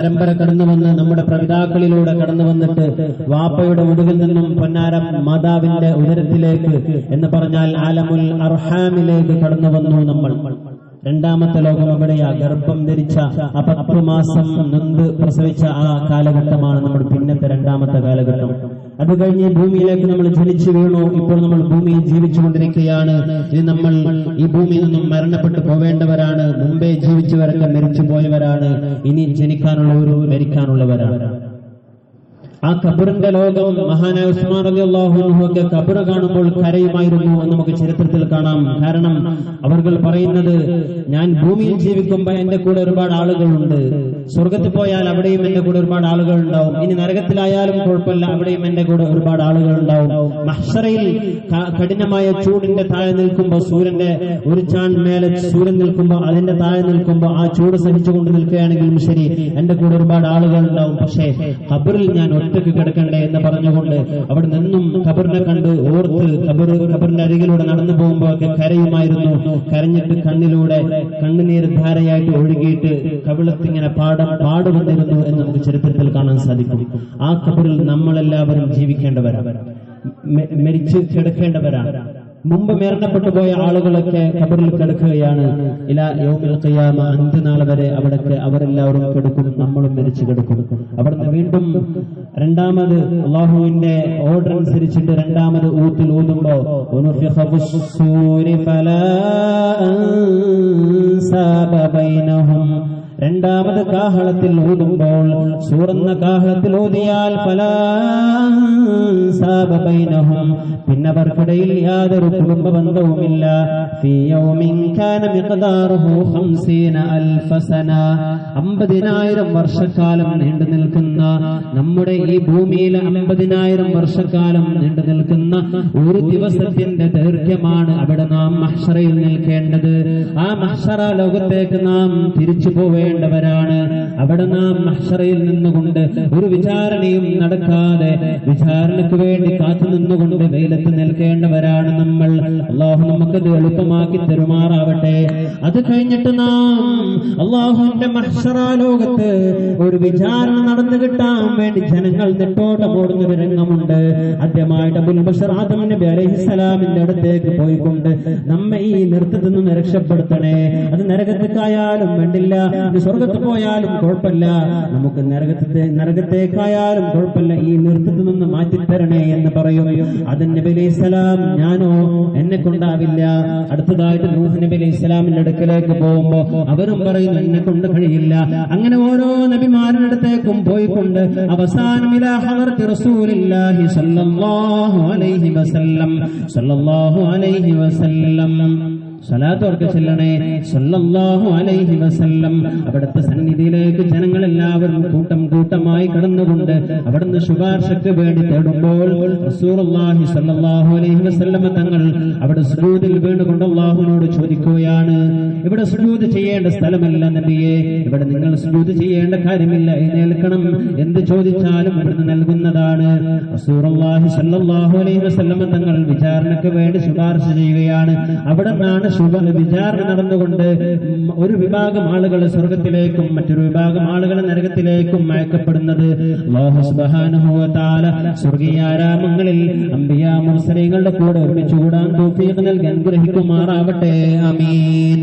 പരമ്പര കടന്നു വന്ന് നമ്മുടെ പ്രപിതാക്കളിലൂടെ കടന്നു വന്നിട്ട് വാപ്പയുടെ ഉദകിൽ നിന്നും പൊന്നാര മാതാവിന്റെ ഉദരത്തിലേക്ക് എന്ന് പറഞ്ഞാൽ ആലമുൽ അർഹാമിലേക്ക് കടന്നു വന്നു നമ്മൾ. രണ്ടാമത്തെ ലോകം എവിടെയാ? ഗർഭം ധരിച്ച ആ 10 മാസം നൊന്ത് പ്രസവിച്ച ആ കാലഘട്ടമാണ് നമ്മുടെ പിന്നത്തെ രണ്ടാമത്തെ കാലഘട്ടം. അത് കഴിഞ്ഞ് ഭൂമിയിലേക്ക് നമ്മൾ ജനിച്ചു വീണു. ഇപ്പോൾ നമ്മൾ ഭൂമിയിൽ ജീവിച്ചുകൊണ്ടിരിക്കുകയാണ്. ഇനി നമ്മൾ ഈ ഭൂമിയിൽ നിന്നും മരണപ്പെട്ടു പോവേണ്ടവരാണ്. മുമ്പേ ജീവിച്ചവരൊക്കെ മരിച്ചു പോയവരാണ്. ഇനി ജനിക്കാനുള്ളവരും മരിക്കാനുള്ളവരാണ്. ആ ഖബറിന്റെ ലോകം മഹാനായ ഉസ്മാൻ റളിയല്ലാഹു അൻഹു ഒക്കെ ഖബർ കാണുമ്പോൾ കരയുമായിരുന്നു എന്ന് നമുക്ക് ചരിത്രത്തിൽ കാണാം. കാരണം അവർ പറയുന്നത്, ഞാൻ ഭൂമിയിൽ ജീവിക്കുമ്പോൾ എന്റെ കൂടെ ഒരുപാട് ആളുകളുണ്ട്, സ്വർഗത്തിൽ പോയാൽ അവിടെയും എന്റെ കൂടെ ഒരുപാട് ആളുകൾ ഉണ്ടാവും, ഇനി നരകത്തിലായാലും കുഴപ്പമില്ല, അവിടെയും എന്റെ കൂടെ ഒരുപാട് ആളുകൾ ഉണ്ടാവും. മഹ്ശറയിൽ കഠിനമായ ചൂടിന്റെ താഴെ നിൽക്കുമ്പോൾ, സൂര്യന്റെ ഒരു ചാൺ മേലെ സൂര്യൻ നിൽക്കുമ്പോൾ അതിന്റെ താഴെ നിൽക്കുമ്പോൾ ആ ചൂട് സഹിച്ചുകൊണ്ട് നിൽക്കുകയാണെങ്കിലും ശരി, എന്റെ കൂടെ ഒരുപാട് ആളുകൾ ഉണ്ടാവും. പക്ഷേ ഖബറിൽ ഞാൻ ഒറ്റയ്ക്ക് കിടക്കണ്ടേ എന്ന് പറഞ്ഞുകൊണ്ട് അവിടെ നിന്നും ഖബറിനെ കണ്ട് ഓർത്ത് ഖബറിന്റെ അരികിലൂടെ നടന്നു പോകുമ്പോൾ ഒക്കെ കരയുമായിരുന്നു. കരഞ്ഞിട്ട് കണ്ണിലൂടെ കണ്ണുനീർ ധാരയായിട്ട് ഒഴുകിയിട്ട് കവിളത്തിങ്ങനെ പാടുവന്നിരുന്നു എന്ന് നമുക്ക് ചരിത്രത്തിൽ കാണാൻ സാധിക്കും. ആ ഖബറിൽ നമ്മളെല്ലാവരും ജീവിക്കേണ്ടവരാണ്, മരിച്ചു കിടക്കേണ്ടവരാണ്. മുമ്പ് മരണപ്പെട്ടു പോയ ആളുകളൊക്കെ ഖബറിൽ കിടക്കുകയാണ്. ഇലാ യൗമിൽ ഖിയാമ, അന്ത്യനാൾ വരെ അവിടേക്ക് അവരെല്ലാവരും കിടക്കും, നമ്മളും മരിച്ചു കിടക്കും. അവിടുന്ന് വീണ്ടും രണ്ടാമത് അള്ളാഹുവിന്റെ ഓർഡർ അനുസരിച്ചിട്ട് രണ്ടാമത് ഊത്തിൽ ഊതുമ്പോ രണ്ടാമത് കാഹളത്തിൽ ഊതുമ്പോൾ, സൂറന്ന കാഹളത്തിൽ ഊതിയാൽ പിന്നെ അവർക്കിടയിൽ യാതൊരു കുടുംബ ബന്ധവുമില്ല. 50,000 വർഷക്കാലം നീണ്ടു നിൽക്കുന്ന, നമ്മുടെ ഈ ഭൂമിയിൽ 50,000 വർഷക്കാലം നീണ്ടു നിൽക്കുന്ന ഒരു ദിവസത്തിന്റെ ദൈർഘ്യമാണ് അവിടെ നാം മഹ്ശറയിൽ നിൽക്കേണ്ടത്. ആ മഹ്ശറ ലോകത്തേക്ക് നാം തിരിച്ചു പോവേണ്ടവരാണ്. അവിടെ നാം മഹ്ശറയിൽ നിന്നുകൊണ്ട് ഒരു വിചാരണയും നടക്കാതെ വിചാരണയ്ക്ക് വേണ്ടി കാത്തു നിന്നുകൊണ്ട് വെയിലത്ത് നിൽക്കേണ്ടവരാണ് നമ്മൾ. അള്ളാഹു നമുക്കത് എളുപ്പമാക്കി തരുമാറാവട്ടെ. അത് കഴിഞ്ഞിട്ട് നാം അള്ളാഹുവിന്റെ മഹ്ശറ ലോകത്ത് ഒരു വിചാരണ നടന്നു കിട്ടാൻ വേണ്ടി ജനങ്ങൾ നെട്ടോട്ടമോടുന്ന ഒരു രംഗമുണ്ട്. ആദ്യമായിട്ട് അബുൽ ബശർ ആദം നബി അലൈഹിസ്സലാമിന്റെ അടുത്തേക്ക് പോയിക്കൊണ്ട് നമ്മെ ഈ നൃത്തത്തിൽ നിന്ന് രക്ഷപ്പെടുത്തണേ. അത് നരകത്തേക്കായാലും വേണ്ടില്ല, സ്വർഗത്ത് പോയാലും കുഴപ്പമില്ല, നമുക്ക് നരകത്തേക്കായാലും കുഴപ്പമില്ല, ഈ നൃത്തത്തിൽ നിന്ന് മാറ്റിത്തരണേ എന്ന് പറയും. ആദം നബി അലൈഹിസ്സലാം, ഞാനോ എന്നെ കൊണ്ടാവില്ല. അടുത്തതായിട്ട് നൂഹ് നബി അലൈഹിസ്സലാമിന്റെ അടുക്കലേക്ക് പോകുമ്പോ അവരും പറയും എന്നെ കൊണ്ട് കഴിയില്ല. അങ്ങനെ ഓരോ നബിമാരുടെ അടുത്തേക്കും പോയിക്കൊണ്ട് അവസാനം ഇലാ ഹദറത്തി റസൂലില്ലാഹി സ്വല്ലല്ലാഹു അലൈഹി വസല്ലം സ്വലാത്ത് ഓർക്ക് ചെല്ലണേ സല്ലല്ലാഹു അലൈഹി വസല്ലം. അവിടുത്തെ സന്നിധിയിലേക്ക് ജനങ്ങളെല്ലാവരും കൂട്ടം കൂട്ടമായി കടന്നുകൊണ്ട് അവിടുന്ന് ശുപാർശയ്ക്ക് വേണ്ടി തേടുമ്പോൾ റസൂലുള്ളാഹി സല്ലല്ലാഹു അലൈഹി വസല്ലം തങ്ങൾ അവിടെ സുജൂദിൽ വീണുകൊണ്ട് അല്ലാഹുവിനോട് ചോദിക്കുകയാണ്, ഇവിടെ സുജൂദ് ചെയ്യേണ്ട സ്ഥലമല്ല നബിയെ, ഇവിടെ നിങ്ങൾ സുജൂദ് ചെയ്യേണ്ട കാര്യമില്ല, എഴുന്നേൽക്കണം, എന്ത് ചോദിച്ചാലും അവിടുന്ന് നൽകുന്നതാണ്. റസൂലുള്ളാഹി സല്ലല്ലാഹു അലൈഹി വസല്ലം തങ്ങൾ വിചാരണയ്ക്ക് വേണ്ടി ശുപാർശ ചെയ്യുകയാണ്. അവിടെ നിന്നാണ് വിചാരണ നടന്നുകൊണ്ട് ഒരു വിഭാഗം ആളുകൾ സ്വർഗത്തിലേക്കും മറ്റൊരു വിഭാഗം ആളുകൾ നരകത്തിലേക്കും അയക്കപ്പെടുന്നത്. അല്ലാഹു സുബ്ഹാനഹു വ തആല സ്വർഗീയ ആരാമങ്ങളിൽ അംബിയാ മുർസലീങ്ങളുടെ കൂടെ ഒരുമിച്ച് കൂടാൻ തൗഫീഖ് നൽകി അനുഗ്രഹിക്കുമാറാവട്ടെ. ആമീൻ.